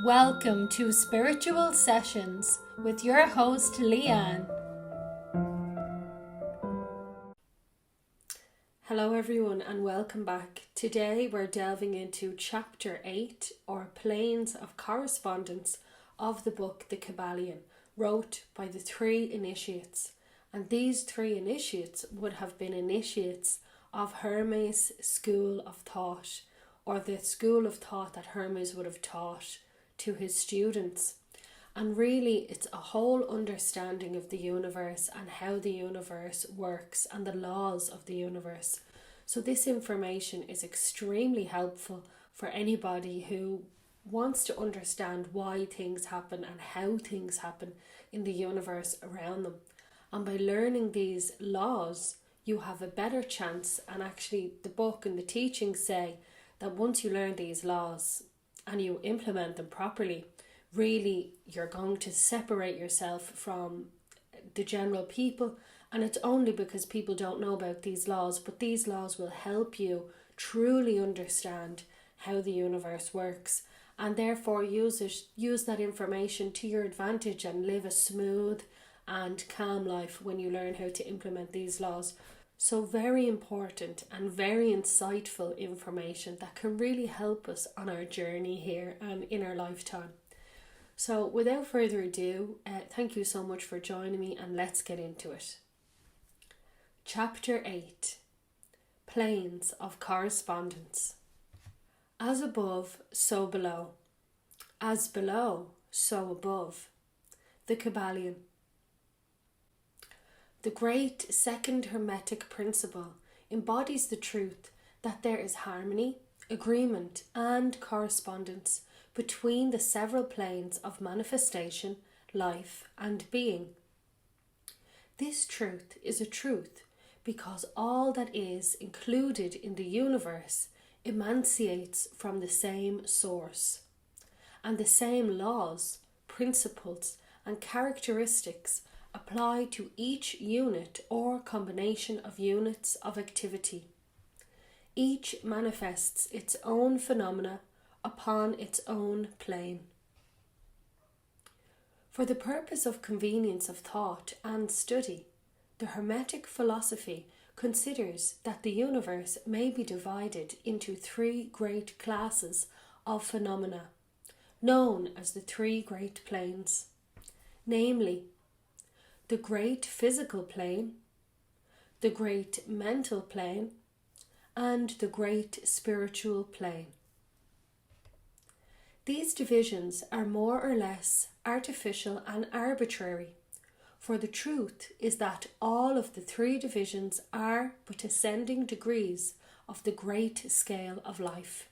Welcome to Spiritual Sessions with your host Leanne. Hello everyone and welcome back. Today we're delving into Chapter 8 or Planes of Correspondence of the book The Kybalion, wrote by the 3 initiates. And these 3 initiates would have been initiates of Hermes' school of thought, or the school of thought that Hermes would have taught to his students. And really it's a whole understanding of the universe and how the universe works and the laws of the universe. So this information is extremely helpful for anybody who wants to understand why things happen and how things happen in the universe around them. And by learning these laws, you have a better chance, and actually the book and the teachings say that once you learn these laws and you implement them properly, really you're going to separate yourself from the general people. And it's only because people don't know about these laws, but these laws will help you truly understand how the universe works, and therefore use that information to your advantage and live a smooth and calm life when you learn how to implement these laws. So very important and very insightful information that can really help us on our journey here and in our lifetime. So without further ado, thank you so much for joining me, and let's get into it. Chapter 8, Planes of Correspondence. As above, so below. As below, so above. The Kybalion. The great second Hermetic Principle embodies the truth that there is harmony, agreement, and correspondence between the several planes of manifestation, life, and being. This truth is a truth because all that is included in the universe emancipates from the same source, and the same laws, principles, and characteristics apply to each unit or combination of units of activity. Each manifests its own phenomena upon its own plane. For the purpose of convenience of thought and study, the Hermetic philosophy considers that the universe may be divided into 3 great classes of phenomena, known as the 3 great planes, namely the great physical plane, the great mental plane, and the great spiritual plane. These divisions are more or less artificial and arbitrary, for the truth is that all of the 3 divisions are but ascending degrees of the great scale of life,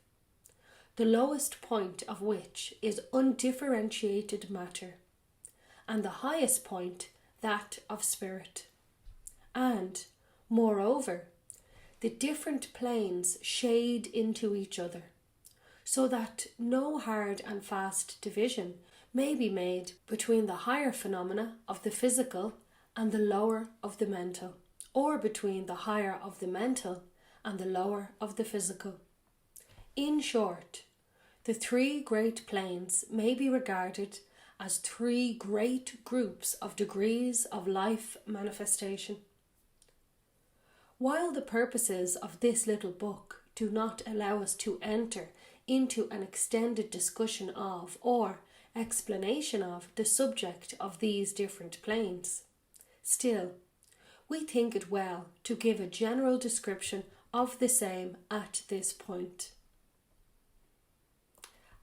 the lowest point of which is undifferentiated matter, and the highest point that of spirit. And, moreover, the different planes shade into each other, so that no hard and fast division may be made between the higher phenomena of the physical and the lower of the mental, or between the higher of the mental and the lower of the physical. In short, the 3 great planes may be regarded as 3 great groups of degrees of life manifestation. While the purposes of this little book do not allow us to enter into an extended discussion of or explanation of the subject of these different planes, still, we think it well to give a general description of the same at this point.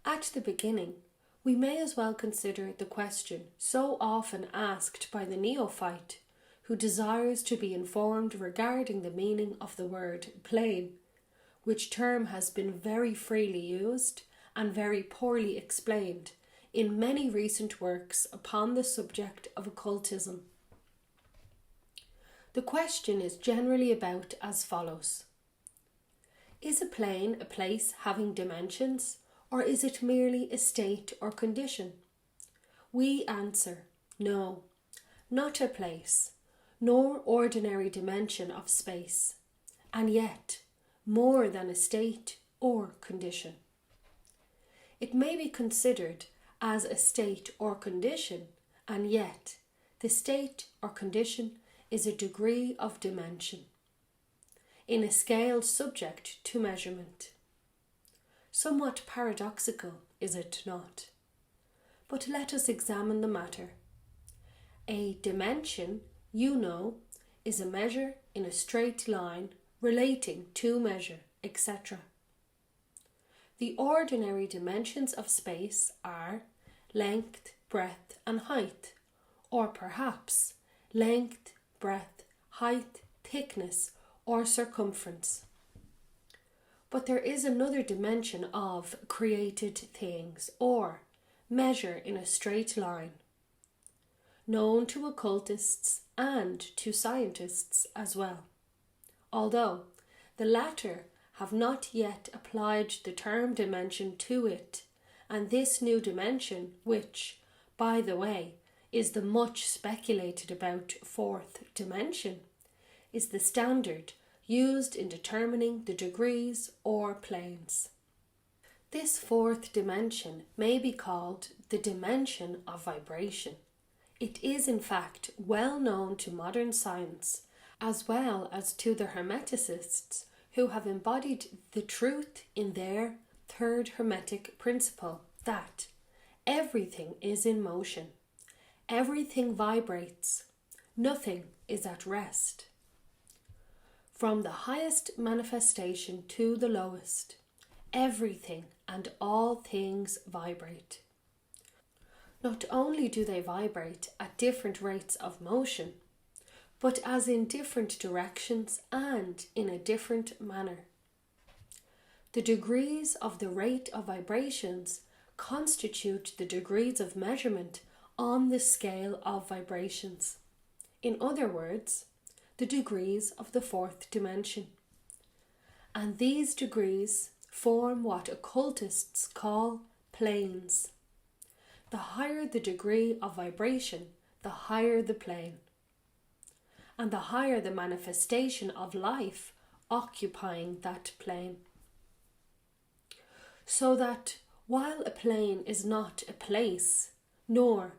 At the beginning, we may as well consider the question so often asked by the neophyte who desires to be informed regarding the meaning of the word plane, which term has been very freely used and very poorly explained in many recent works upon the subject of occultism. The question is generally about as follows: is a plane a place having dimensions, or is it merely a state or condition? We answer, no, not a place, nor ordinary dimension of space, and yet more than a state or condition. It may be considered as a state or condition, and yet the state or condition is a degree of dimension in a scale subject to measurement. Somewhat paradoxical, is it not? But let us examine the matter. A dimension, is a measure in a straight line relating to measure, etc. The ordinary dimensions of space are length, breadth, and height, or perhaps length, breadth, height, thickness, or circumference. But there is another dimension of created things, or measure in a straight line, known to occultists and to scientists as well, although the latter have not yet applied the term dimension to it, and this new dimension, which, by the way, is the much speculated about fourth dimension, is the standard used in determining the degrees or planes. This fourth dimension may be called the dimension of vibration. It is in fact well known to modern science, as well as to the Hermeticists who have embodied the truth in their third Hermetic principle that everything is in motion, everything vibrates, nothing is at rest. From the highest manifestation to the lowest, everything and all things vibrate. Not only do they vibrate at different rates of motion, but as in different directions and in a different manner. The degrees of the rate of vibrations constitute the degrees of measurement on the scale of vibrations. In other words, the degrees of the fourth dimension. And these degrees form what occultists call planes. The higher the degree of vibration, the higher the plane, and the higher the manifestation of life occupying that plane. So that while a plane is not a place, nor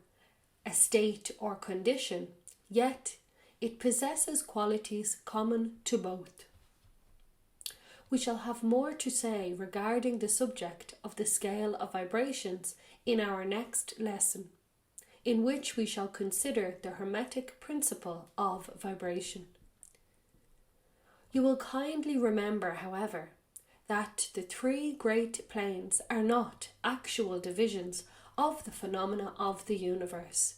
a state or condition, yet it possesses qualities common to both. We shall have more to say regarding the subject of the scale of vibrations in our next lesson, in which we shall consider the Hermetic Principle of Vibration. You will kindly remember, however, that the three great planes are not actual divisions of the phenomena of the universe,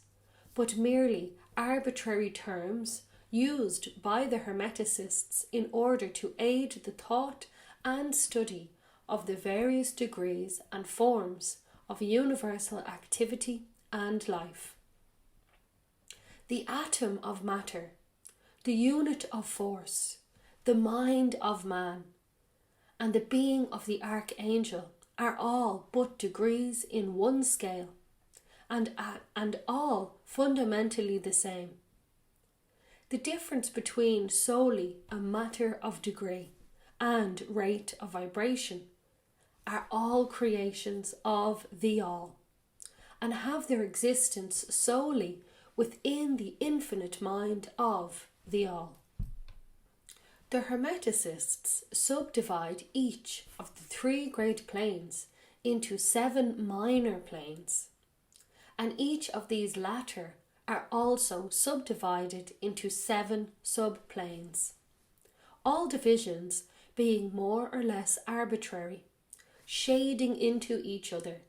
but merely arbitrary terms used by the Hermeticists in order to aid the thought and study of the various degrees and forms of universal activity and life. The atom of matter, the unit of force, the mind of man, and the being of the archangel are all but degrees in one scale, and all fundamentally the same. The difference between solely a matter of degree and rate of vibration are all creations of the All, and have their existence solely within the infinite mind of the All. The Hermeticists subdivide each of the three great planes into 7 minor planes, and each of these latter are also subdivided into 7 subplanes, all divisions being more or less arbitrary, shading into each other,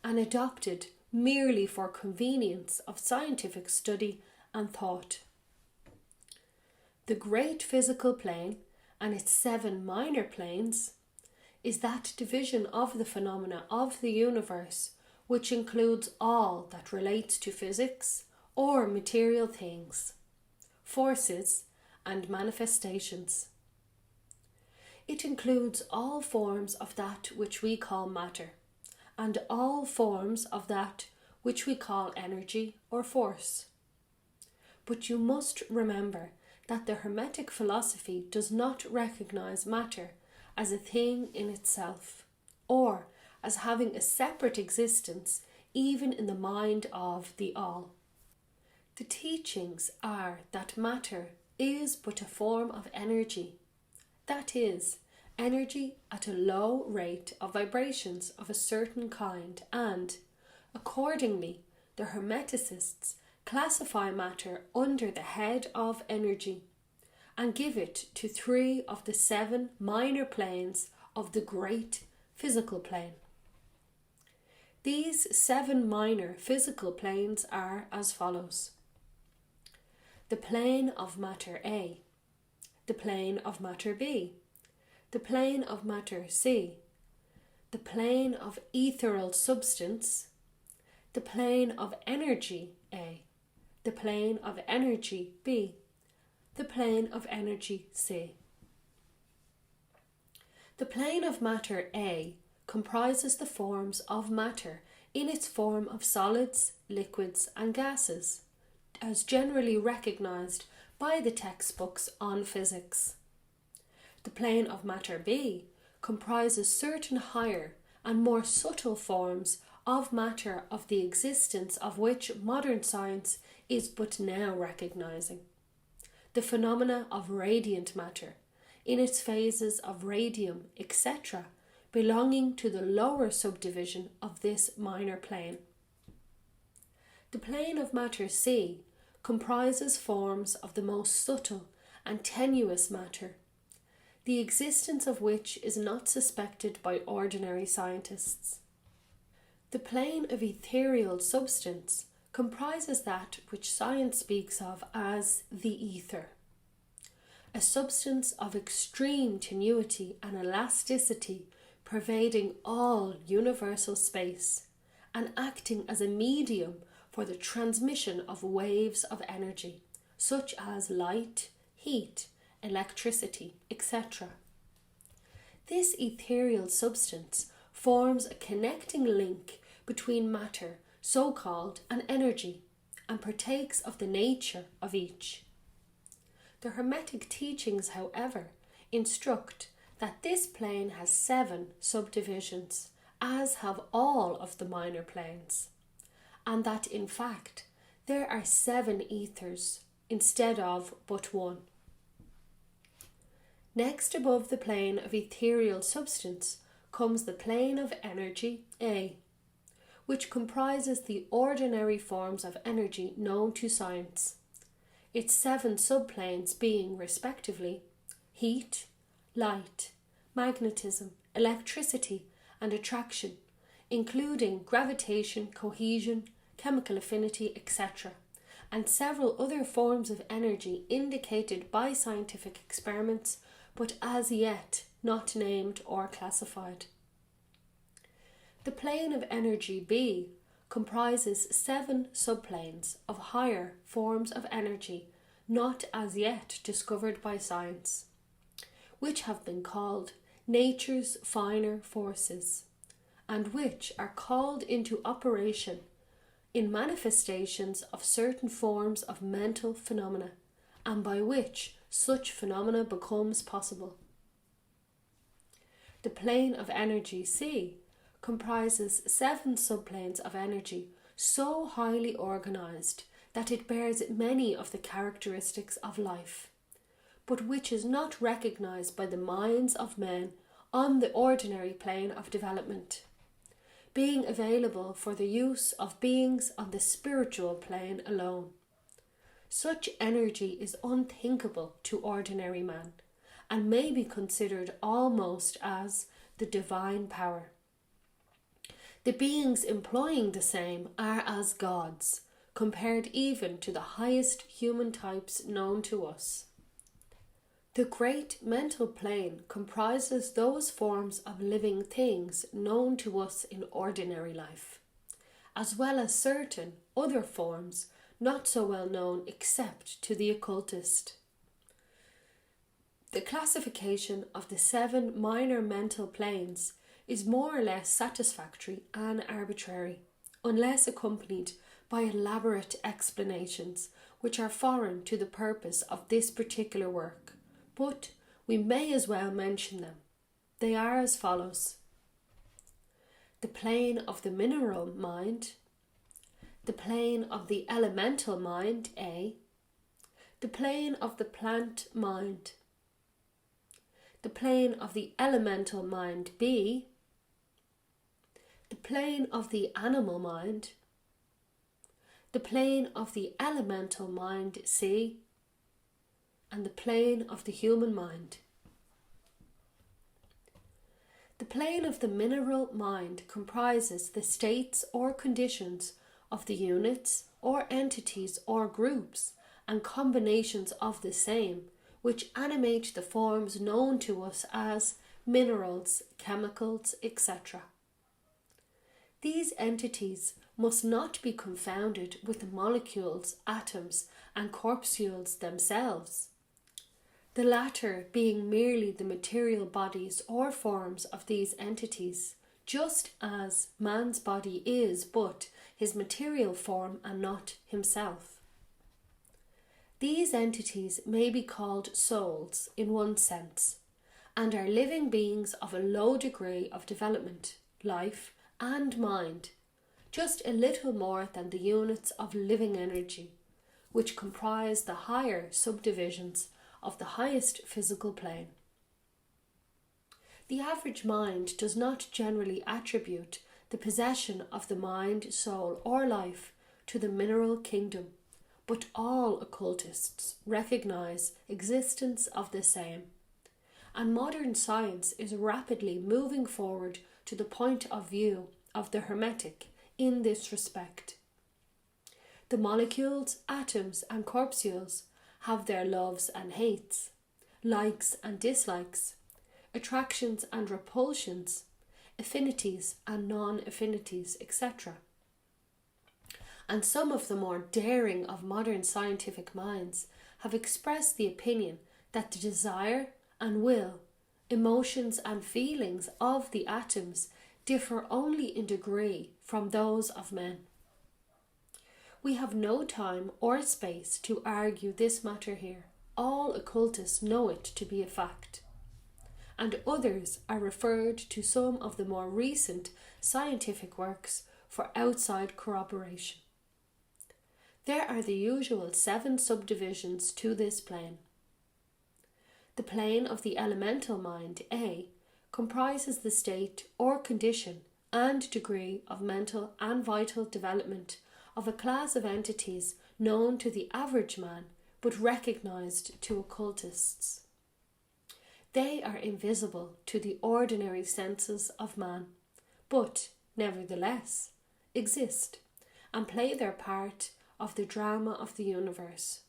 and adopted merely for convenience of scientific study and thought. The great physical plane and its 7 minor planes is that division of the phenomena of the universe which includes all that relates to physics or material things, forces and manifestations. It includes all forms of that which we call matter, and all forms of that which we call energy or force. But you must remember that the Hermetic philosophy does not recognize matter as a thing in itself, or as having a separate existence even in the mind of the All. The teachings are that matter is but a form of energy, that is, energy at a low rate of vibrations of a certain kind, and, accordingly, the Hermeticists classify matter under the head of energy and give it to 3 of the 7 minor planes of the great physical plane. These 7 minor physical planes are as follows: the plane of matter A, the plane of matter B, the plane of matter C, the plane of ethereal substance, the plane of energy A, the plane of energy B, the plane of energy C. The plane of matter A comprises the forms of matter in its form of solids, liquids and gases, as generally recognized by the textbooks on physics. The plane of matter B comprises certain higher and more subtle forms of matter of the existence of which modern science is but now recognizing. The phenomena of radiant matter, in its phases of radium, etc., belonging to the lower subdivision of this minor plane. The plane of matter C comprises forms of the most subtle and tenuous matter, the existence of which is not suspected by ordinary scientists. The plane of ethereal substance comprises that which science speaks of as the ether, a substance of extreme tenuity and elasticity pervading all universal space and acting as a medium for the transmission of waves of energy, such as light, heat, electricity, etc. This ethereal substance forms a connecting link between matter, so-called, and energy, and partakes of the nature of each. The Hermetic teachings, however, instruct that this plane has 7 subdivisions, as have all of the minor planes, and that in fact there are 7 ethers instead of but 1. Next above the plane of ethereal substance comes the plane of energy A, which comprises the ordinary forms of energy known to science, its 7 subplanes being respectively heat, light, magnetism, electricity and attraction, including gravitation, cohesion, chemical affinity, etc., and several other forms of energy indicated by scientific experiments but as yet not named or classified. The plane of energy B comprises 7 subplanes of higher forms of energy not as yet discovered by science, which have been called nature's finer forces, and which are called into operation in manifestations of certain forms of mental phenomena, and by which such phenomena becomes possible. The plane of energy C comprises 7 subplanes of energy so highly organized that it bears many of the characteristics of life, but which is not recognized by the minds of men on the ordinary plane of development, being available for the use of beings on the spiritual plane alone. Such energy is unthinkable to ordinary man, and may be considered almost as the divine power. The beings employing the same are as gods, compared even to the highest human types known to us. The great mental plane comprises those forms of living things known to us in ordinary life, as well as certain other forms not so well known except to the occultist. The classification of the 7 minor mental planes is more or less satisfactory and arbitrary, unless accompanied by elaborate explanations which are foreign to the purpose of this particular work, but we may as well mention them. They are as follows. the plane of the mineral mind, the plane of the elemental mind, A, the plane of the plant mind, the plane of the elemental mind, B, the plane of the animal mind, the plane of the elemental mind, C, and the plane of the human mind. The plane of the mineral mind comprises the states or conditions of the units or entities or groups and combinations of the same, which animate the forms known to us as minerals, chemicals, etc. These entities must not be confounded with the molecules, atoms, and corpuscles themselves, the latter being merely the material bodies or forms of these entities, just as man's body is but his material form and not himself. These entities may be called souls in one sense, and are living beings of a low degree of development, life, and mind, just a little more than the units of living energy, which comprise the higher subdivisions of the highest physical plane. The average mind does not generally attribute the possession of the mind, soul, or life to the mineral kingdom, but all occultists recognize existence of the same, and modern science is rapidly moving forward to the point of view of the Hermetic in this respect. The molecules, atoms, and corpuscles have their loves and hates, likes and dislikes, attractions and repulsions, affinities and non-affinities, etc. And some of the more daring of modern scientific minds have expressed the opinion that the desire and will, emotions and feelings of the atoms differ only in degree from those of men. We have no time or space to argue this matter here. All occultists know it to be a fact, and others are referred to some of the more recent scientific works for outside corroboration. There are the usual 7 subdivisions to this plane. The plane of the elemental mind, A, comprises the state or condition and degree of mental and vital development of a class of entities known to the average man but recognized to occultists. They are invisible to the ordinary senses of man, but nevertheless exist and play their part of the drama of the universe.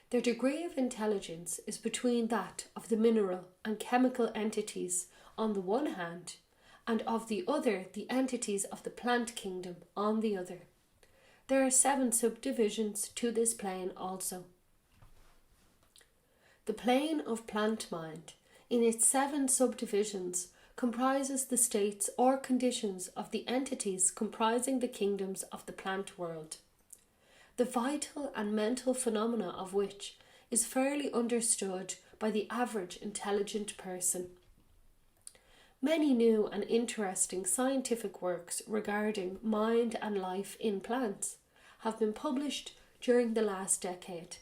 Their degree of intelligence is between that of the mineral and chemical entities on the one hand, and of the other the entities of the plant kingdom on the other. There are 7 subdivisions to this plane also. The plane of plant mind, in its 7 subdivisions, comprises the states or conditions of the entities comprising the kingdoms of the plant world, the vital and mental phenomena of which is fairly understood by the average intelligent person. Many new and interesting scientific works regarding mind and life in plants have been published during the last decade.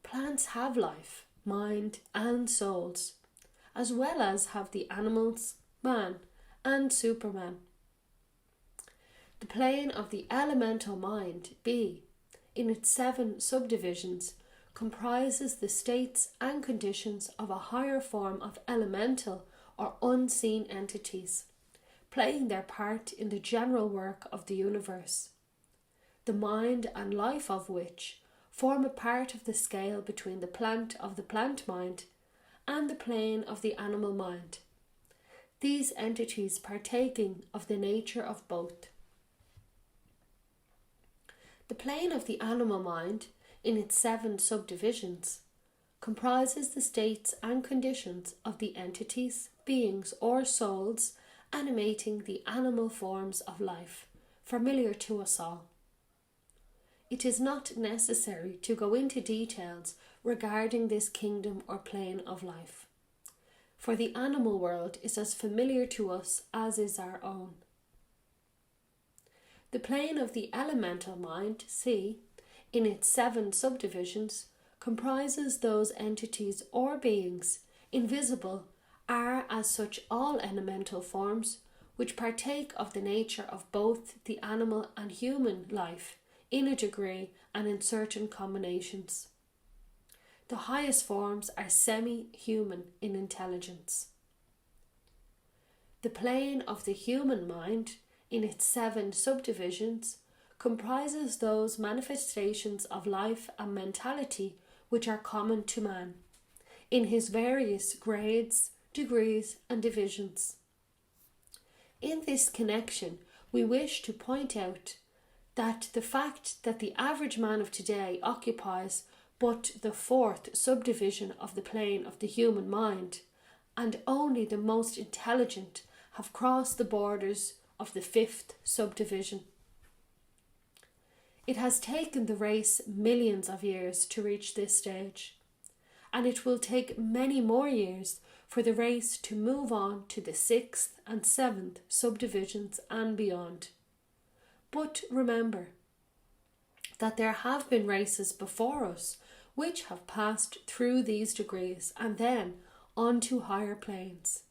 Plants have life, mind, and souls, as well as have the animals, man, and Superman. The plane of the elemental mind, B, in its 7 subdivisions, comprises the states and conditions of a higher form of elemental or unseen entities, playing their part in the general work of the universe, the mind and life of which form a part of the scale between the plant of the plant mind and the plane of the animal mind, these entities partaking of the nature of both. The plane of the animal mind, in its 7 subdivisions, comprises the states and conditions of the entities, beings, or souls animating the animal forms of life, familiar to us all. It is not necessary to go into details regarding this kingdom or plane of life. for the animal world is as familiar to us as is our own. The plane of the elemental mind, C, in its 7 subdivisions, comprises those entities or beings, invisible, are as such all elemental forms, which partake of the nature of both the animal and human life, in a degree and in certain combinations. The highest forms are semi-human in intelligence. The plane of the human mind, in its 7 subdivisions, comprises those manifestations of life and mentality which are common to man, in his various grades, degrees, and divisions. In this connection, we wish to point out that the fact that the average man of today occupies but the 4th subdivision of the plane of the human mind, and only the most intelligent have crossed the borders of the 5th subdivision. It has taken the race millions of years to reach this stage, and it will take many more years for the race to move on to the 6th and 7th subdivisions and beyond. But remember that there have been races before us which have passed through these degrees and then on to higher planes.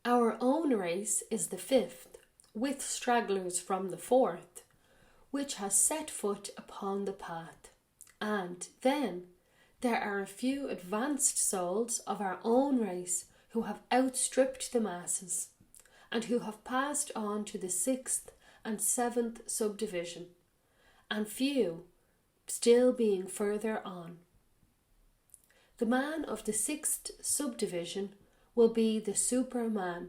Our own race is the 5th, with stragglers from the 4th, which has set foot upon the path. And then there are a few advanced souls of our own race who have outstripped the masses, and who have passed on to the 6th and 7th subdivision, and few still being further on. The man of the 6th subdivision will be the Superman.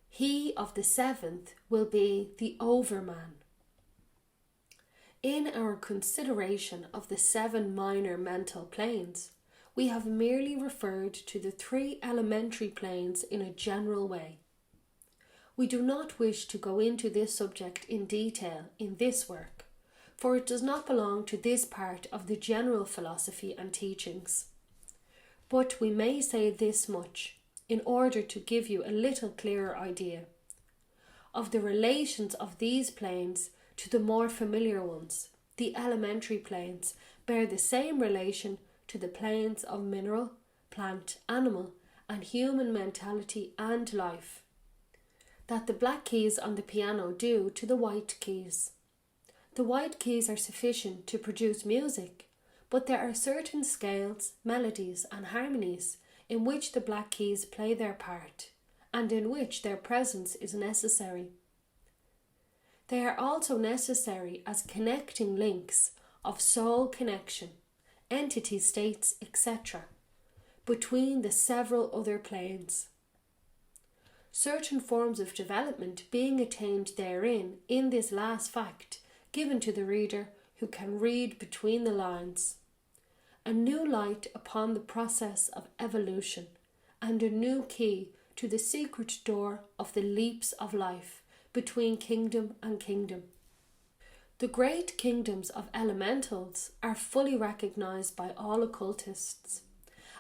He of the 7th will be the Overman. In our consideration of the 7 minor mental planes, we have merely referred to the 3 elementary planes in a general way. We do not wish to go into this subject in detail in this work, for it does not belong to this part of the general philosophy and teachings. But we may say this much, in order to give you a little clearer idea of the relations of these planes to the more familiar ones. The elementary planes bear the same relation to the planes of mineral, plant, animal, and human mentality and life that the black keys on the piano do to the white keys. The white keys are sufficient to produce music, but there are certain scales, melodies, and harmonies in which the black keys play their part, and in which their presence is necessary. They are also necessary as connecting links of soul connection, entity states, etc., between the several other planes. Certain forms of development being attained therein in this last fact given to the reader who can read between the lines. A new light upon the process of evolution, and a new key to the secret door of the leaps of life between kingdom and kingdom. The great kingdoms of elementals are fully recognized by all occultists,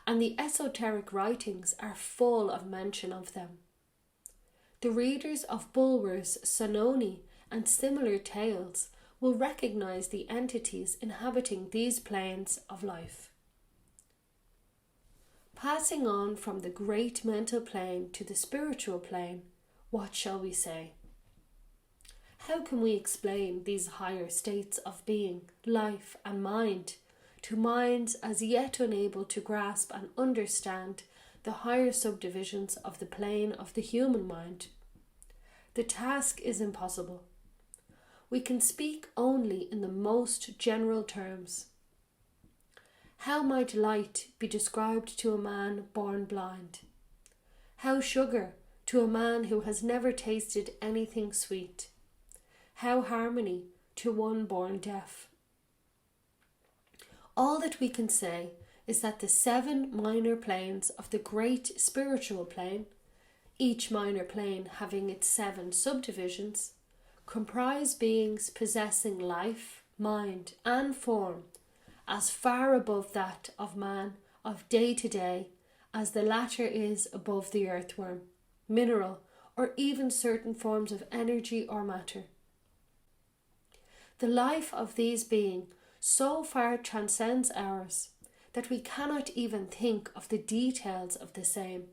and the esoteric writings are full of mention of them. The readers of Bulwer's Sononi and similar tales will recognize the entities inhabiting these planes of life. Passing on from the great mental plane to the spiritual plane, what shall we say? How can we explain these higher states of being, life, and mind to minds as yet unable to grasp and understand the higher subdivisions of the plane of the human mind? The task is impossible. We can speak only in the most general terms. How might light be described to a man born blind? How sugar to a man who has never tasted anything sweet? How harmony to one born deaf? All that we can say is that the 7 minor planes of the great spiritual plane, each minor plane having its 7 subdivisions, comprise beings possessing life, mind, and form as far above that of man of day to day as the latter is above the earthworm, mineral, or even certain forms of energy or matter. The life of these beings so far transcends ours that we cannot even think of the details of the same.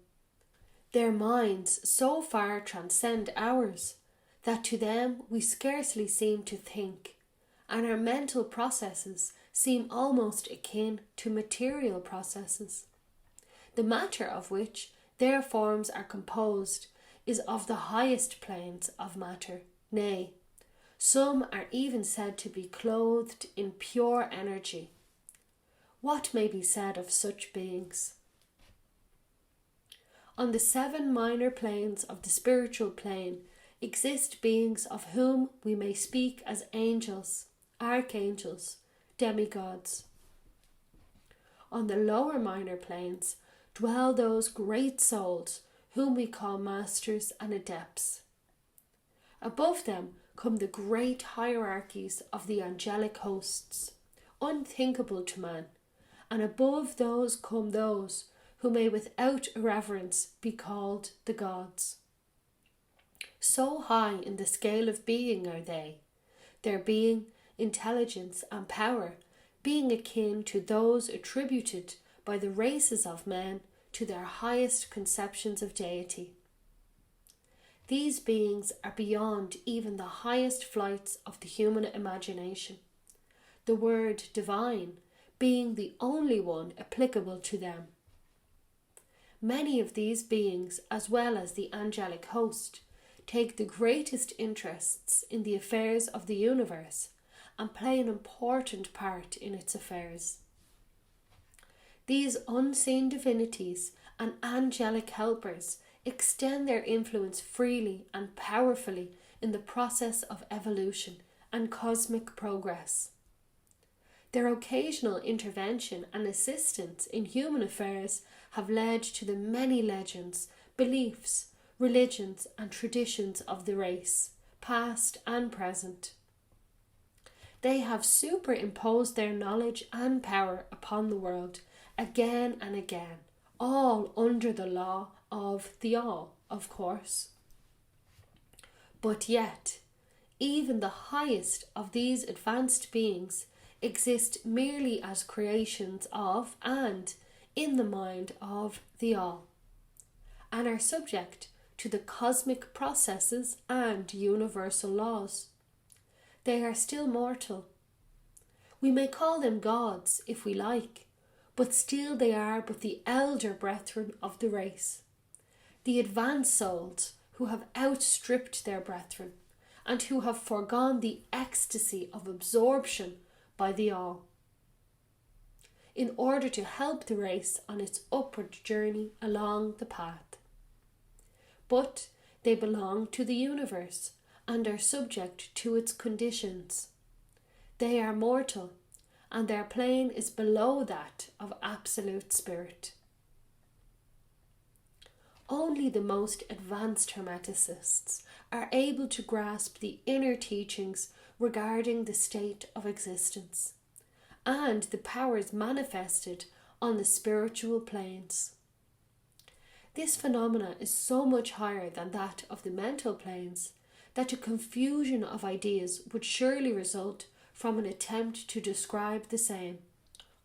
Their minds so far transcend ours that to them we scarcely seem to think, and our mental processes seem almost akin to material processes. The matter of which their forms are composed is of the highest planes of matter, nay, some are even said to be clothed in pure energy. What may be said of such beings? On the 7 minor planes of the spiritual plane exist beings of whom we may speak as angels, archangels, demigods. On the lower minor planes dwell those great souls whom we call masters and adepts. Above them come the great hierarchies of the angelic hosts, unthinkable to man, and above those come those who may without irreverence be called the gods. So high in the scale of being are they, their being, intelligence and power being akin to those attributed by the races of men to their highest conceptions of deity. These beings are beyond even the highest flights of the human imagination, the word divine being the only one applicable to them. Many of these beings, as well as the angelic host, take the greatest interests in the affairs of the universe and play an important part in its affairs. These unseen divinities and angelic helpers extend their influence freely and powerfully in the process of evolution and cosmic progress. Their occasional intervention and assistance in human affairs have led to the many legends, beliefs, religions and traditions of the race, past and present. They have superimposed their knowledge and power upon the world again and again, all under the law of the all, of course. But yet, even the highest of these advanced beings exist merely as creations of and in the mind of the all, and are subject to the cosmic processes and universal laws. They are still mortal. We may call them gods if we like, but still they are but the elder brethren of the race, the advanced souls who have outstripped their brethren and who have foregone the ecstasy of absorption by the all, in order to help the race on its upward journey along the path. But they belong to the universe and are subject to its conditions. They are mortal, and their plane is below that of absolute spirit. Only the most advanced Hermeticists are able to grasp the inner teachings regarding the state of existence and the powers manifested on the spiritual planes. This phenomena is so much higher than that of the mental planes that a confusion of ideas would surely result from an attempt to describe the same.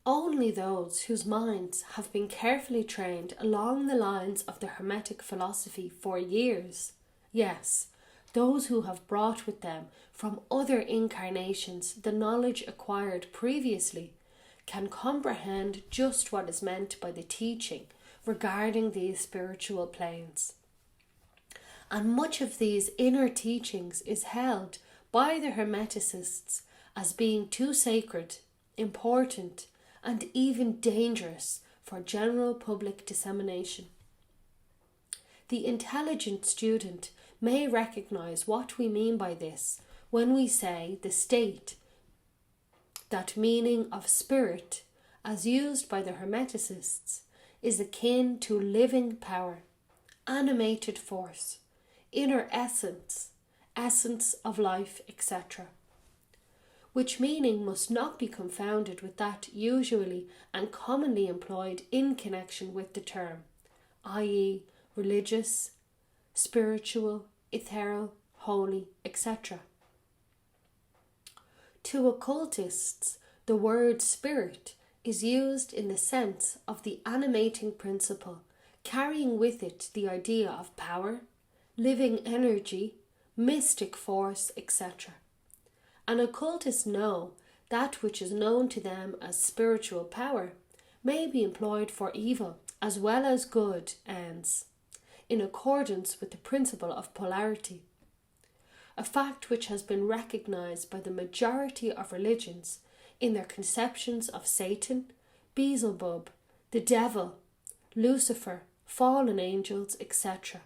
Only those whose minds have been carefully trained along the lines of the Hermetic philosophy for years, yes, those who have brought with them from other incarnations the knowledge acquired previously, can comprehend just what is meant by the teaching regarding these spiritual planes. And much of these inner teachings is held by the Hermeticists as being too sacred, important, and even dangerous for general public dissemination. The intelligent student may recognize what we mean by this when we say the state, that meaning of spirit, as used by the Hermeticists, is akin to living power, animated force, inner essence, essence of life, etc., which meaning must not be confounded with that usually and commonly employed in connection with the term i.e. religious, spiritual, ethereal, holy, etc. To occultists, the word spirit is used in the sense of the animating principle, carrying with it the idea of power, living energy, mystic force, etc. And occultists know that which is known to them as spiritual power may be employed for evil as well as good ends, in accordance with the principle of polarity, a fact which has been recognized by the majority of religions in their conceptions of Satan, Beelzebub, the devil, Lucifer, fallen angels, etc.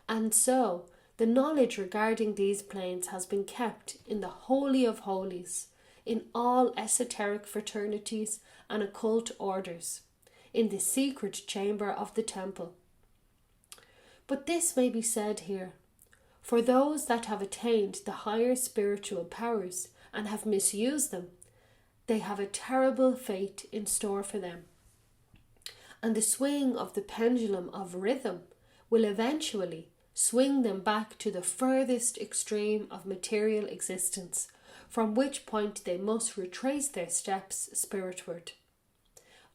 And so, the knowledge regarding these planes has been kept in the Holy of Holies, in all esoteric fraternities and occult orders, in the secret chamber of the temple. But this may be said here, for those that have attained the higher spiritual powers and have misused them, they have a terrible fate in store for them. And the swing of the pendulum of rhythm will eventually swing them back to the furthest extreme of material existence, from which point they must retrace their steps spiritward,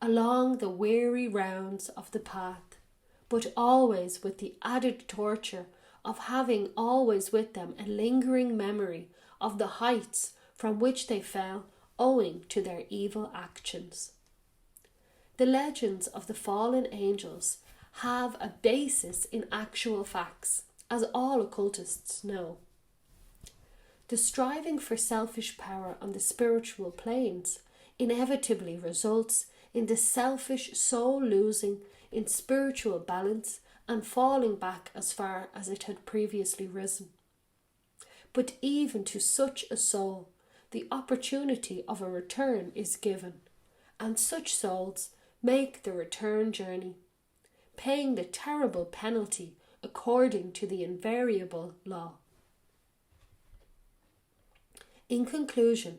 along the weary rounds of the path, but always with the added torture of having always with them a lingering memory of the heights from which they fell owing to their evil actions. The legends of the fallen angels have a basis in actual facts, as all occultists know. The striving for selfish power on the spiritual planes inevitably results in the selfish soul losing in spiritual balance and falling back as far as it had previously risen. But even to such a soul, the opportunity of a return is given, and such souls make the return journey, paying the terrible penalty according to the invariable law. In conclusion,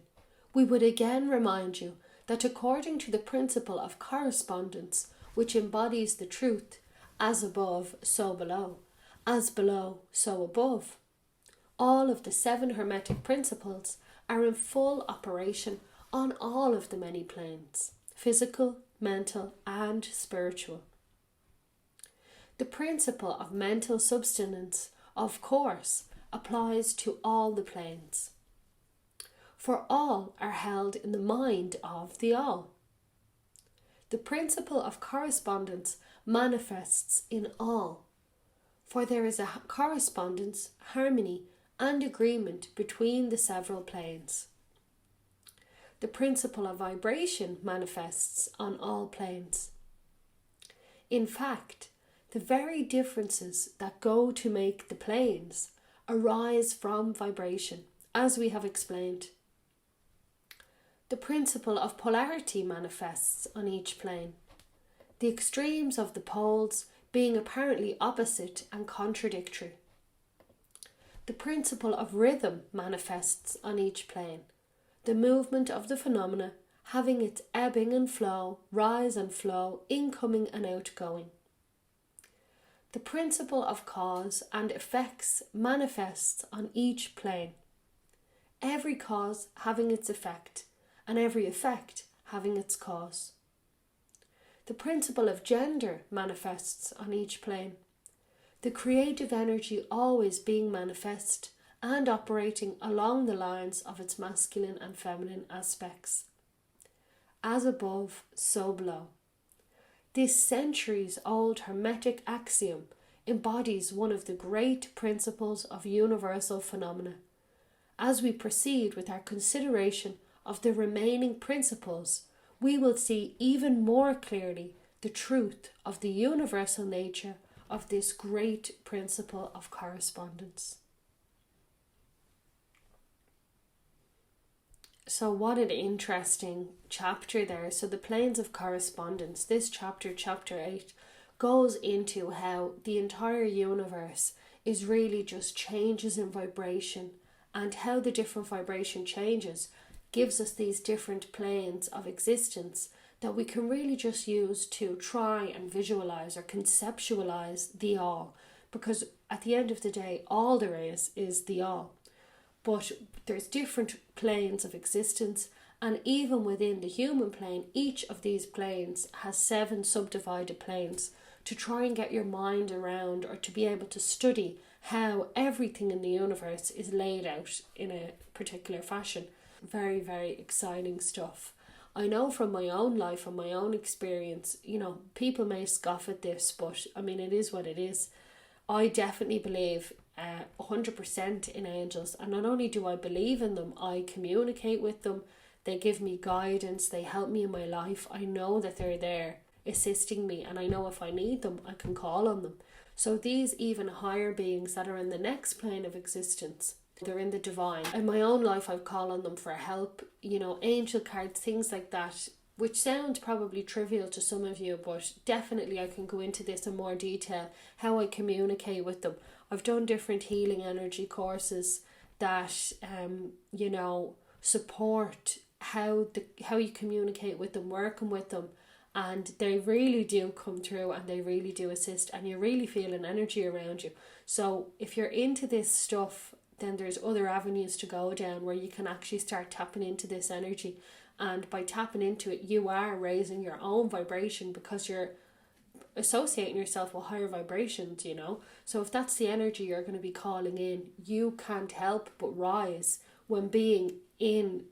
we would again remind you that according to the principle of correspondence, which embodies the truth, as above, so below, as below, so above, all of the 7 Hermetic principles are in full operation on all of the many planes, physical, mental, and spiritual. The principle of mental substance, of course, applies to all the planes, for all are held in the mind of the all. The principle of correspondence manifests in all, for there is a correspondence, harmony, and agreement between the several planes. The principle of vibration manifests on all planes. In fact, the very differences that go to make the planes arise from vibration, as we have explained. The principle of polarity manifests on each plane, the extremes of the poles being apparently opposite and contradictory. The principle of rhythm manifests on each plane, the movement of the phenomena having its ebbing and flow, rise and flow, incoming and outgoing. The principle of cause and effects manifests on each plane, every cause having its effect, and every effect having its cause. The principle of gender manifests on each plane, the creative energy always being manifest and operating along the lines of its masculine and feminine aspects. As above, so below. This centuries-old Hermetic axiom embodies one of the great principles of universal phenomena. As we proceed with our consideration of the remaining principles, we will see even more clearly the truth of the universal nature of this great principle of correspondence. So what an interesting chapter there. So the planes of correspondence, this chapter, chapter 8, goes into how the entire universe is really just changes in vibration, and how the different vibration changes gives us these different planes of existence that we can really just use to try and visualize or conceptualize the all. Because at the end of the day, all there is the all. But there's different planes of existence, and even within the human plane, each of these planes has 7 subdivided planes to try and get your mind around, or to be able to study how everything in the universe is laid out in a particular fashion. Very, very exciting stuff. I know from my own life and my own experience, people may scoff at this, but I mean, it is what it is. I definitely believe 100% in angels, and not only do I believe in them, I communicate with them. They give me guidance, they help me in my life. I know that they're there assisting me, and I know if I need them, I can call on them. So these even higher beings that are in the next plane of existence, they're in the divine. In my own life, I've called on them for help, angel cards, things like that, which sound probably trivial to some of you, but definitely I can go into this in more detail, how I communicate with them. I've done different healing energy courses that, support how you communicate with them, working with them, and they really do come through and they really do assist, and you really feel an energy around you. So if you're into this stuff, then there's other avenues to go down where you can actually start tapping into this energy. And by tapping into it, you are raising your own vibration, because you're associating yourself with higher vibrations, So if that's the energy you're going to be calling in, you can't help but rise when being in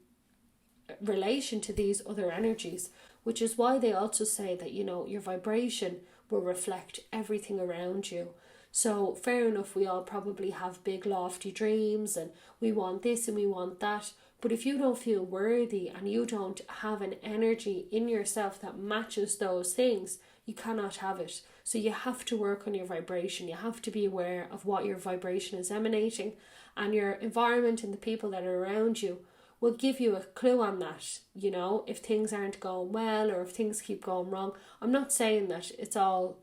relation to these other energies, which is why they also say that, your vibration will reflect everything around you. So fair enough, we all probably have big lofty dreams and we want this and we want that. But if you don't feel worthy and you don't have an energy in yourself that matches those things, you cannot have it. So you have to work on your vibration. You have to be aware of what your vibration is emanating, and your environment and the people that are around you will give you a clue on that, if things aren't going well or if things keep going wrong. I'm not saying that it's all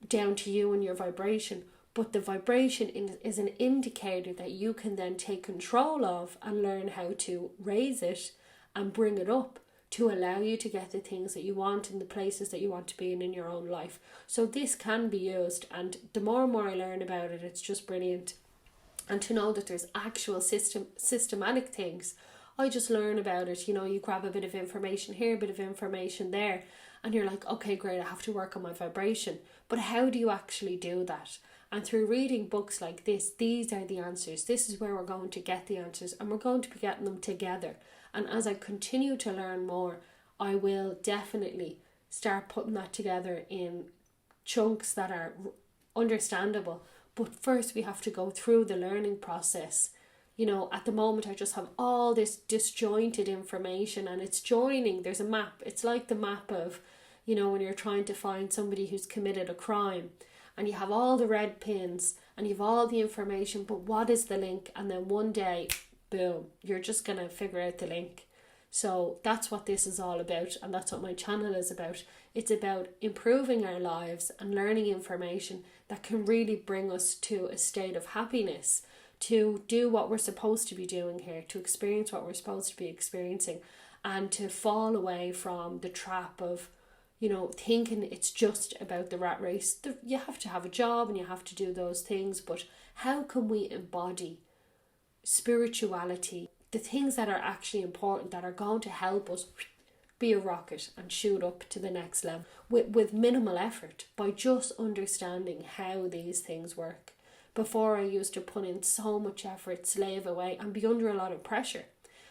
down to you and your vibration, but the vibration is an indicator that you can then take control of and learn how to raise it and bring it up to allow you to get the things that you want in the places that you want to be in your own life. So this can be used, and the more and more I learn about it, it's just brilliant. And to know that there's actual systematic things, I just learn about it. You grab a bit of information here, a bit of information there, and you're like, okay, great, I have to work on my vibration. But how do you actually do that? And through reading books like this, these are the answers. This is where we're going to get the answers, and we're going to be getting them together. And as I continue to learn more, I will definitely start putting that together in chunks that are understandable. But first we have to go through the learning process. At the moment I just have all this disjointed information, and it's joining. There's a map. It's like the map of, when you're trying to find somebody who's committed a crime, and you have all the red pins and you have all the information, but what is the link? And then one day, boom, you're just going to figure out the link. So that's what this is all about, and that's what my channel is about. It's about improving our lives and learning information that can really bring us to a state of happiness, to do what we're supposed to be doing here, to experience what we're supposed to be experiencing, and to fall away from the trap of, thinking it's just about the rat race. You have to have a job and you have to do those things, but how can we embody spirituality, the things that are actually important, that are going to help us be a rocket and shoot up to the next level with minimal effort, by just understanding how these things work. Before, I used to put in so much effort, slave away, and be under a lot of pressure,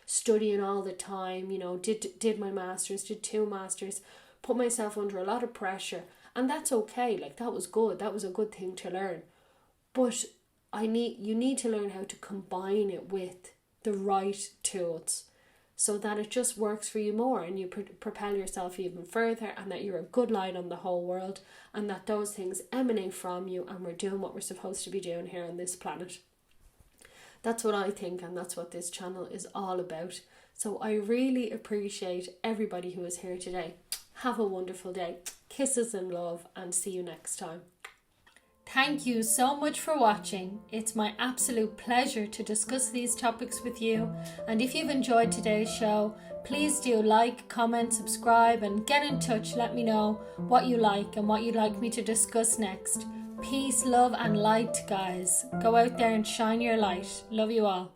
studying all the time, did my masters, did 2 masters, put myself under a lot of pressure, and that's okay. Like, that was good. That was a good thing to learn. But you need to learn how to combine it with the right tools, so that it just works for you more, and you propel yourself even further, and that you're a good light on the whole world, and that those things emanate from you, and we're doing what we're supposed to be doing here on this planet. That's what I think, and that's what this channel is all about. So I really appreciate everybody who is here today. Have a wonderful day. Kisses and love, and see you next time. Thank you so much for watching. It's my absolute pleasure to discuss these topics with you. And if you've enjoyed today's show, please do like, comment, subscribe, and get in touch. Let me know what you like and what you'd like me to discuss next. Peace, love, and light, guys. Go out there and shine your light. Love you all.